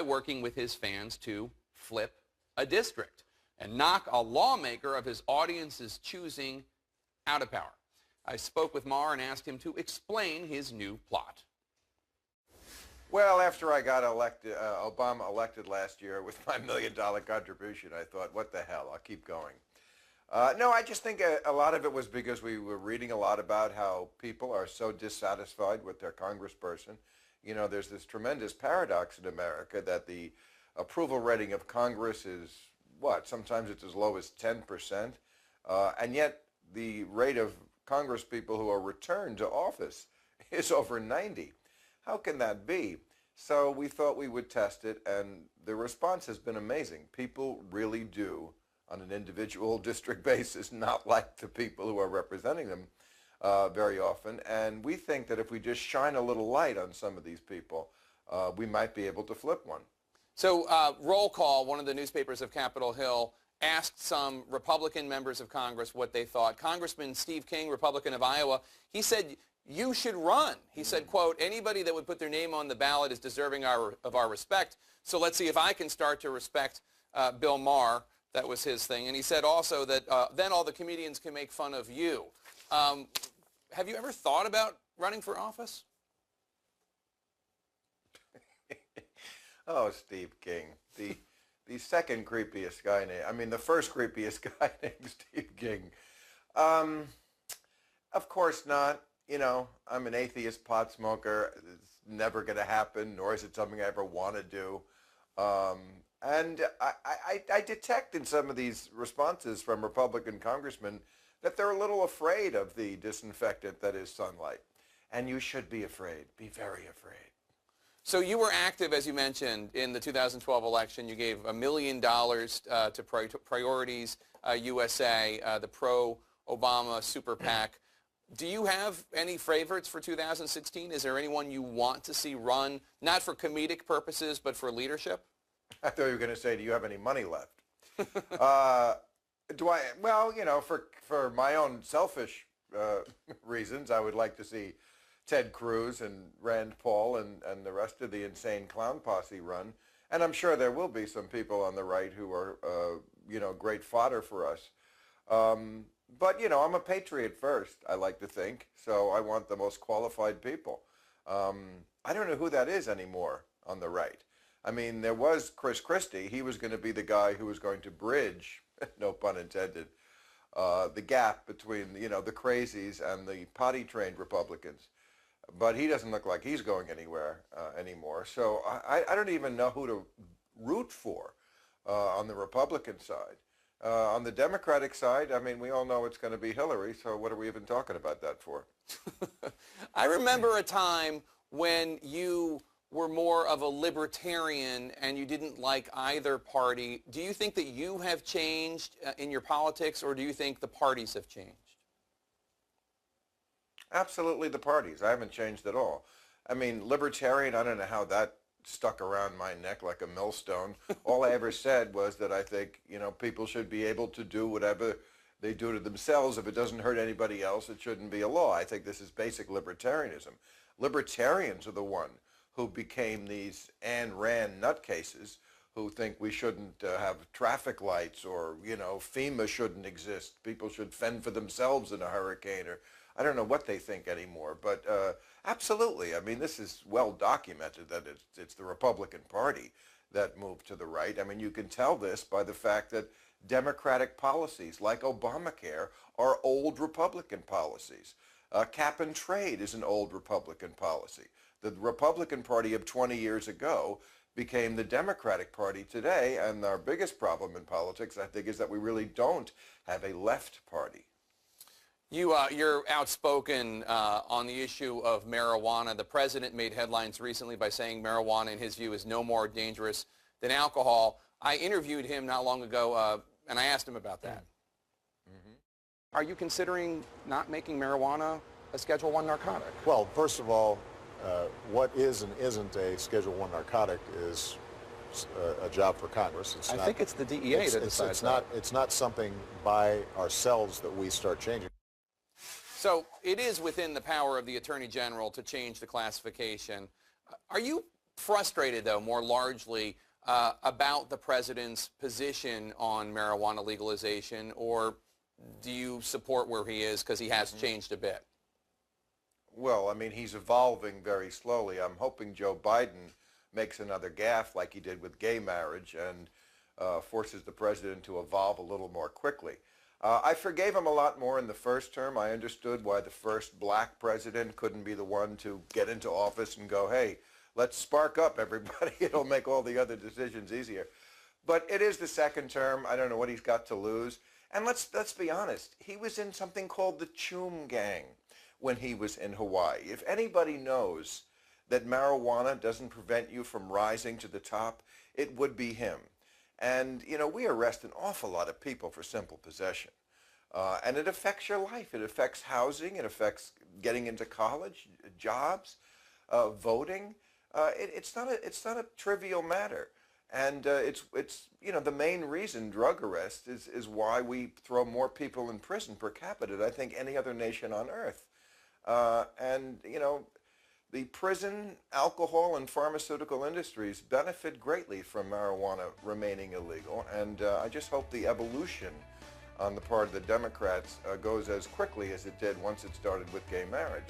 working with his fans to flip a district and knock a lawmaker of his audience's choosing out of power. I spoke with Maher and asked him to explain his new plot. Well, after I got Obama elected last year with my $1 million contribution, I thought, what the hell, I'll keep going. No, I just think a lot of it was because we were reading a lot about how people are so dissatisfied with their congressperson. You know, there's this tremendous paradox in America that the approval rating of Congress is, what, sometimes it's as low as 10%, and yet the rate of Congress people who are returned to office is over 90. How can that be? So we thought we would test it, and the response has been amazing. People really do, on an individual district basis, not like the people who are representing them very often. And we think that if we just shine a little light on some of these people, we might be able to flip one. So Roll Call, one of the newspapers of Capitol Hill, asked some Republican members of Congress what they thought. Congressman Steve King, Republican of Iowa, he said, you should run. He said, quote, anybody that would put their name on the ballot is deserving of our respect. So let's see if I can start to respect Bill Maher. That was his thing. And he said also that then all the comedians can make fun of you. Have you ever thought about running for office? Oh, Steve King, the second creepiest guy the first creepiest guy named Steve King. Of course not. You know, I'm an atheist pot smoker. It's never going to happen, nor is it something I ever want to do. And I detect in some of these responses from Republican congressmen that they're a little afraid of the disinfectant that is sunlight. And you should be afraid. Be very afraid. So you were active, as you mentioned, in the 2012 election. You gave $1 million to Priorities USA, the pro-Obama super PAC. Do you have any favorites for 2016? Is there anyone you want to see run, not for comedic purposes, but for leadership? I thought you were going to say, do you have any money left? Well, you know, for my own selfish reasons, I would like to see Ted Cruz and Rand Paul and the rest of the insane clown posse run. And I'm sure there will be some people on the right who are, you know, great fodder for us. But, you know, I'm a patriot first, I like to think, so I want the most qualified people. I don't know who that is anymore on the right. I mean, there was Chris Christie. He was going to be the guy who was going to bridge, no pun intended, the gap between, you know, the crazies and the potty-trained Republicans. But he doesn't look like he's going anywhere anymore. So I don't even know who to root for on the Republican side. On the Democratic side, I mean, we all know it's going to be Hillary, so what are we even talking about that for? I remember a time when you were more of a libertarian and you didn't like either party. Do you think that you have changed in your politics, or do you think the parties have changed? Absolutely the parties. I haven't changed at all. I mean, libertarian, I don't know how that stuck around my neck like a millstone. All I ever said was that I think, you know, people should be able to do whatever they do to themselves. If it doesn't hurt anybody else, it shouldn't be a law. I think this is basic libertarianism. Libertarians are the one who became these Ayn Rand nutcases who think we shouldn't have traffic lights, or, you know, FEMA shouldn't exist. People should fend for themselves in a hurricane, or I don't know what they think anymore. But absolutely, I mean, this is well documented that it's the Republican Party that moved to the right. I mean, you can tell this by the fact that Democratic policies like Obamacare are old Republican policies. Cap and trade is an old Republican policy. The Republican Party of 20 years ago became the Democratic Party today, and our biggest problem in politics, I think, is that we really don't have a left party. You're outspoken on the issue of marijuana. The president made headlines recently by saying marijuana, in his view, is no more dangerous than alcohol. I interviewed him not long ago, and I asked him about that. Mm-hmm. Are you considering not making marijuana a Schedule I narcotic? Well, first of all, what is and isn't a Schedule I narcotic is a job for Congress. I think it's the DEA that decides that. It's not something by ourselves that we start changing. So it is within the power of the Attorney General to change the classification. Are you frustrated, though, more largely about the president's position on marijuana legalization, or do you support where he is because he has changed a bit? Well, I mean, he's evolving very slowly. I'm hoping Joe Biden makes another gaffe like he did with gay marriage and forces the president to evolve a little more quickly. I forgave him a lot more in the first term. I understood why the first black president couldn't be the one to get into office and go, hey, let's spark up everybody. It'll make all the other decisions easier. But it is the second term. I don't know what he's got to lose. And let's be honest. He was in something called the Choom Gang when he was in Hawaii. If anybody knows that marijuana doesn't prevent you from rising to the top, it would be him. And, you know, we arrest an awful lot of people for simple possession. And it affects your life. It affects housing. It affects getting into college, jobs, voting. It's not a trivial matter. And it's you know, the main reason drug arrest is why we throw more people in prison per capita than I think any other nation on earth. And, you know, the prison, alcohol, and pharmaceutical industries benefit greatly from marijuana remaining illegal, and I just hope the evolution on the part of the Democrats goes as quickly as it did once it started with gay marriage.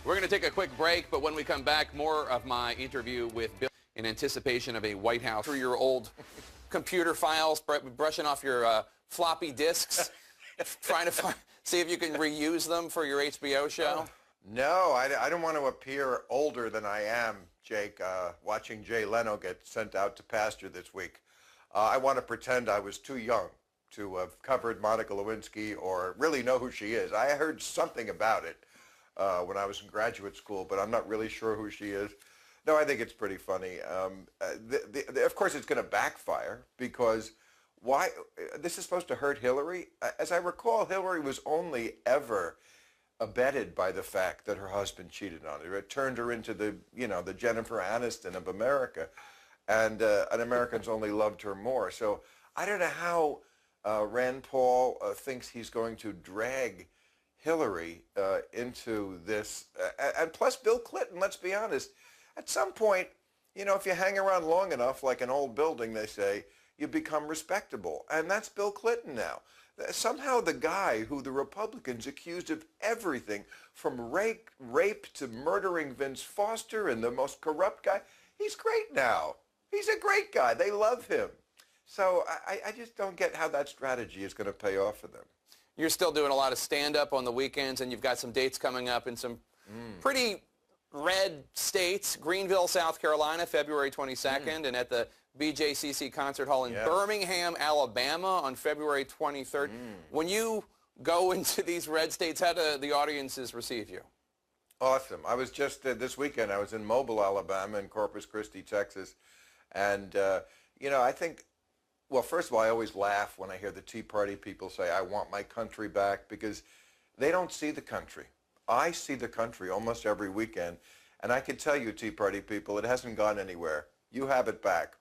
We're going to take a quick break, but when we come back, more of my interview with Bill in anticipation of a White House through your old computer files, brushing off your floppy disks, trying to see if you can reuse them for your HBO show. No, I don't want to appear older than I am, Jake, watching Jay Leno get sent out to pasture this week. I want to pretend I was too young to have covered Monica Lewinsky or really know who she is. I heard something about it when I was in graduate school, but I'm not really sure who she is. No, I think it's pretty funny. Of course, it's going to backfire because why? This is supposed to hurt Hillary. As I recall, Hillary was only ever abetted by the fact that her husband cheated on her. It turned her into the, you know, the Jennifer Aniston of America, and Americans only loved her more. So I don't know how Rand Paul thinks he's going to drag Hillary into this, and plus Bill Clinton. Let's be honest. At some point, you know, if you hang around long enough, like an old building, they say, you become respectable, and that's Bill Clinton now. Somehow the guy who the Republicans accused of everything from rape to murdering Vince Foster and the most corrupt guy, he's great now. He's a great guy. They love him. So I just don't get how that strategy is going to pay off for them. You're still doing a lot of stand-up on the weekends, and you've got some dates coming up in some pretty red states. Greenville, South Carolina, February 22nd, and at the BJCC Concert Hall in Birmingham, Alabama on February 23rd. When you go into these red states, how do the audiences receive you? Awesome. I was just this weekend, I was in Mobile, Alabama and Corpus Christi, Texas. And, you know, I think, well, first of all, I always laugh when I hear the Tea Party people say, I want my country back, because they don't see the country. I see the country almost every weekend. And I can tell you, Tea Party people, it hasn't gone anywhere. You have it back.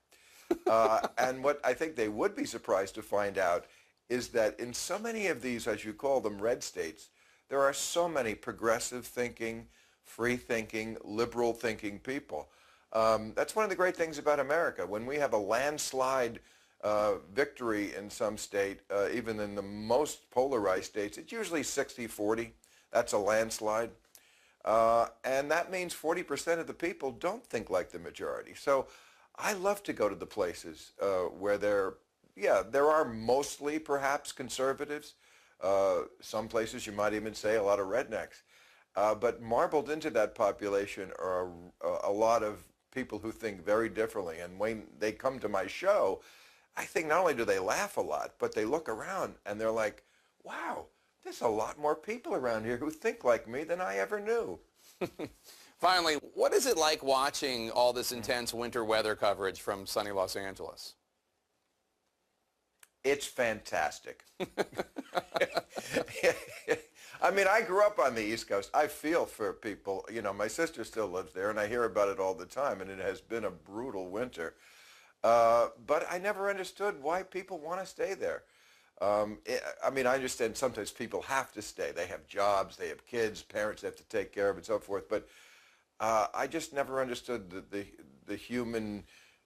And what I think they would be surprised to find out is that in so many of these, as you call them, red states, there are so many progressive thinking, free thinking, liberal thinking people. That's one of the great things about America. When we have a landslide victory in some state, even in the most polarized states, it's usually 60-40. That's a landslide. And that means 40% of the people don't think like the majority. So I love to go to the places where there are mostly perhaps conservatives. Some places you might even say a lot of rednecks. But marbled into that population are a lot of people who think very differently. And when they come to my show, I think not only do they laugh a lot, but they look around and they're like, wow, there's a lot more people around here who think like me than I ever knew. Finally, what is it like watching all this intense winter weather coverage from sunny Los Angeles? It's fantastic. I mean, I grew up on the East Coast. I feel for people. You know, my sister still lives there, and I hear about it all the time, and it has been a brutal winter. But I never understood why people want to stay there. I mean, I understand sometimes people have to stay. They have jobs, they have kids, parents have to take care of, and so forth. But I just never understood the human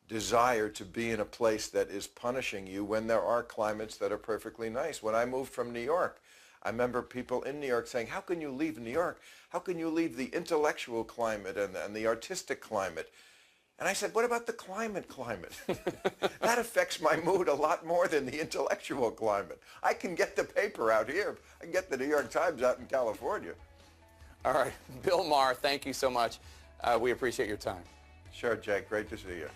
desire to be in a place that is punishing you when there are climates that are perfectly nice. When I moved from New York, I remember people in New York saying, how can you leave New York? How can you leave the intellectual climate and the artistic climate? And I said, what about the climate? That affects my mood a lot more than the intellectual climate. I can get the paper out here. I can get the New York Times out in California. All right. Bill Maher, thank you so much. We appreciate your time. Sure, Jake. Great to see you.